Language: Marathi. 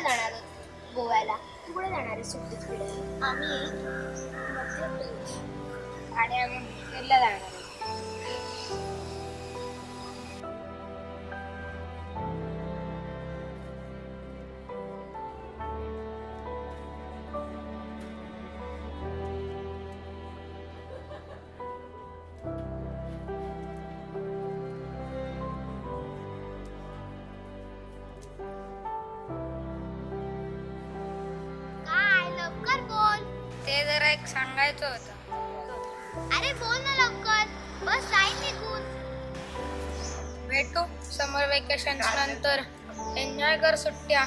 जाणार आहोत गोव्याला. तू कुठे जाणार आहे सुट्टीत फिरायला? आम्ही मध्य प्रदेश. आणि आम्ही मुंबईला जाणार आहोत. काय लवकर बोल. ते जरा एक सांगायचं होतं. अरे बोल ना लवकर, बस जाईल निघून. भेटू समर वेकेशन नंतर. एन्जॉय कर सुट्ट्या.